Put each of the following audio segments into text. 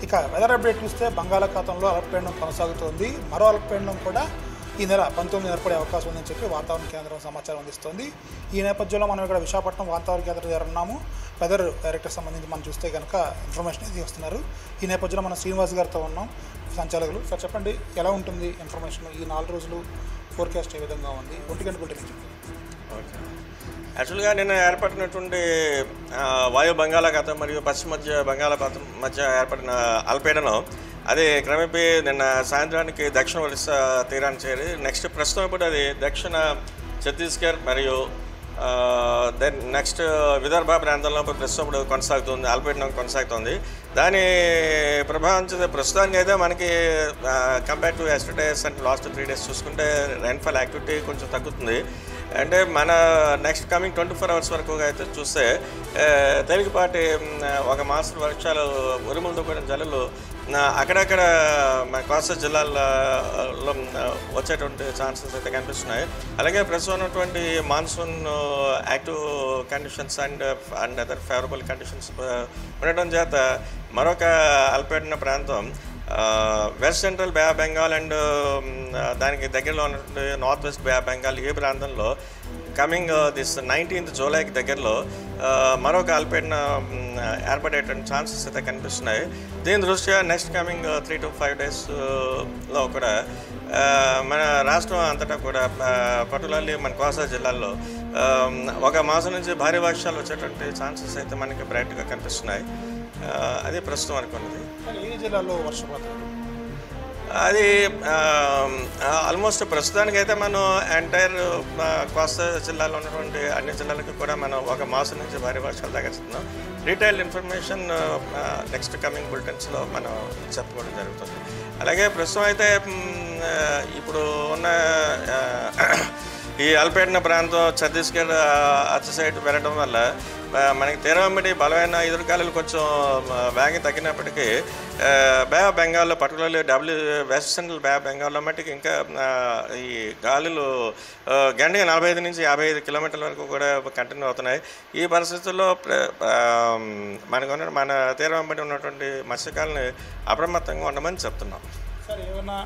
ఇక weather update చూస్తే బంగాళాఖాతంలో అల్పపీడనం కొనసాగుతోంది. మరో అల్పపీడనం కూడా ఈ నెల 19 ఏర్పడే అవకాశం ఉందని చెప్పి వాతావరణ కేంద్రం సమాచారం అందిస్తోంది. ఈ నేపథ్యంలో మనం ఇక్కడ విశాఖపట్నం వాతావరణ కేంద్రం దగ్గర ఉన్నాము. వెదర్ డైరెక్టర్ సంబంధించి మనం చూస్తే కనుక ఇన్ఫర్మేషన్ ఇది వస్తున్నారు. ఈ నేపథ్యంలో మనం శ్రీనివాస్ గారితో ఉన్నాం, సంచాలకులు. సార్ చెప్పండి, ఎలా ఉంటుంది ఇన్ఫర్మేషన్? ఈ 4 రోజులు ఫోర్కాస్ట్ ఏ విధంగా ఉంది? 1 గంట బులెటిన్ చెప్పండి. ఓకే, యాక్చువల్గా నిన్న ఏర్పడినటువంటి వాయు బంగాళాఖాతం మరియు పశ్చిమ మధ్య బంగాళాఖాతం మధ్య ఏర్పడిన అల్పపీడనం అది క్రమేపీ నిన్న సాయంత్రానికి దక్షిణ ఒరిస్సా తీరాన్ని చేరి నెక్స్ట్ ప్రస్తుతం ఇప్పుడు అది దక్షిణ ఛత్తీస్గఢ్ మరియు దెన్ నెక్స్ట్ విదర్భ ప్రాంతంలో ప్రస్తుతం ఇప్పుడు కొనసాగుతుంది, అల్పపీడనం కొనసాగుతుంది. దాని ప్రభావం ప్రస్తుతానికి అయితే మనకి compare to yesterday's and last 3 days చూసుకుంటే రైన్ఫాల్ యాక్టివిటీ కొంచెం తగ్గుతుంది. అంటే మన నెక్స్ట్ కమింగ్ 24 hours వరకు అయితే చూస్తే తేలికపాటి ఒక మాసం వర్షాలు ఉరుములతో కూడిన జల్లులు అక్కడక్కడ మన కోస్తా జిల్లాల్లో వచ్చేటువంటి ఛాన్సెస్ అయితే కనిపిస్తున్నాయి. అలాగే ప్రస్తుతం ఉన్నటువంటి monsoon active conditions and other favourable conditions ఉండటం చేత మరొక అల్పపీడన ప్రాంతం west central Bay of Bengal and దానికి దగ్గరలో ఉన్నటువంటి north west Bay of Bengal ఈ ప్రాంతంలో కమింగ్ దిస్ 19th జూలైకి దగ్గరలో మరొక అల్పపీడన ఏర్పడేటువంటి ఛాన్సెస్ అయితే కనిపిస్తున్నాయి. దీని దృష్ట్యా నెక్స్ట్ కమింగ్ 3 to 5 daysలో కూడా మన రాష్ట్రం అంతటా కూడా పర్టికులర్లీ మన కోస్తా జిల్లాల్లో ఒక మాసం నుంచి భారీ వర్షాలు వచ్చేటువంటి ఛాన్సెస్ అయితే మనకి బ్రైట్గా కనిపిస్తున్నాయి. అది ప్రస్తుతం అనుకున్నది. ఏ జిల్లాలో వర్షపాతం? అది ఆల్మోస్ట్ ప్రస్తుతానికైతే మనం ఎంటైర్ కోస్తా జిల్లాలో ఉన్నటువంటి అన్ని జిల్లాలకు కూడా మనం ఒక మాసం నుంచి భారీ వర్షాలు తగ్గిస్తున్నాం. డీటెయిల్డ్ ఇన్ఫర్మేషన్ నెక్స్ట్ కమింగ్ బులెటిన్స్లో మనం చెప్పుకోవడం జరుగుతుంది. అలాగే ప్రస్తుతం అయితే ఇప్పుడు ఉన్న ఈ అల్పపీడన ప్రాంతం ఛత్తీస్గఢ్ అటు సైడ్ వెళ్ళడం వల్ల మనకి తీరవెంబడి బలమైన ఎదురుగాలులు కొంచెం వేగం తగ్గినప్పటికీ బే ఆఫ్ బెంగాల్లో particularly west central Bay of బెంగాల్లో మట్టుకు ఇంకా ఈ గాలులు గంటకి 45 నుంచి 55 కిలోమీటర్ల వరకు కూడా కంటిన్యూ అవుతున్నాయి. ఈ పరిస్థితుల్లో మన తీరవెంబడి ఉన్నటువంటి మత్స్యకారులని అప్రమత్తంగా ఉండమని చెప్తున్నాం. సార్, ఏమైనా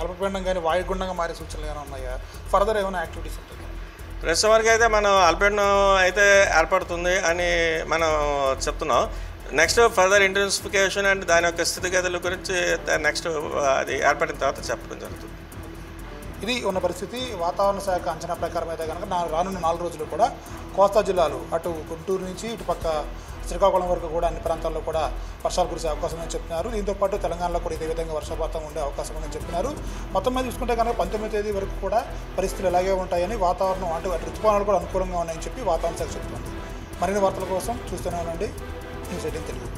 అల్పపీడనం కానీ వాయుగుండంగా మారే సూచనలు ఏమైనా ఉన్నాయా? ఫర్దర్ ఏమైనా యాక్టివిటీస్ ఉంటాయి? ప్రస్తుతం వరకు అయితే మనం అల్పపీడనం అయితే ఏర్పడుతుంది అని మనం చెప్తున్నాం. నెక్స్ట్ ఫర్దర్ ఇంటెన్సిఫికేషన్ అండ్ దాని యొక్క స్థితిగతుల గురించి నెక్స్ట్ అది ఏర్పడిన తర్వాత చెప్పడం జరుగుతుంది. ఇది ఉన్న పరిస్థితి. వాతావరణ శాఖ అంచనా ప్రకారం అయితే కనుక రానున్న 4 రోజులు కూడా కోస్తా జిల్లాలు అటు గుంటూరు నుంచి ఇటు పక్క శ్రీకాకుళం వరకు కూడా అన్ని ప్రాంతాల్లో కూడా వర్షాలు కురిసే అవకాశం ఉందని చెప్తున్నారు. దీంతోపాటు తెలంగాణలో కూడా ఇదే విధంగా వర్షపాతం ఉండే అవకాశం ఉందని చెప్తున్నారు. మొత్తం మీద చూసుకుంటే కనుక 19వ తేదీ వరకు కూడా పరిస్థితులు ఇలాగే ఉంటాయని, వాతావరణం అటు ఋతుపవనాలు కూడా అనుకూలంగా ఉన్నాయని చెప్పి వాతావరణ శాఖ చెప్తుంది. మరిన్ని వార్తల కోసం చూస్తూనే ఉండండి న్యూస్ 18 తెలుగు.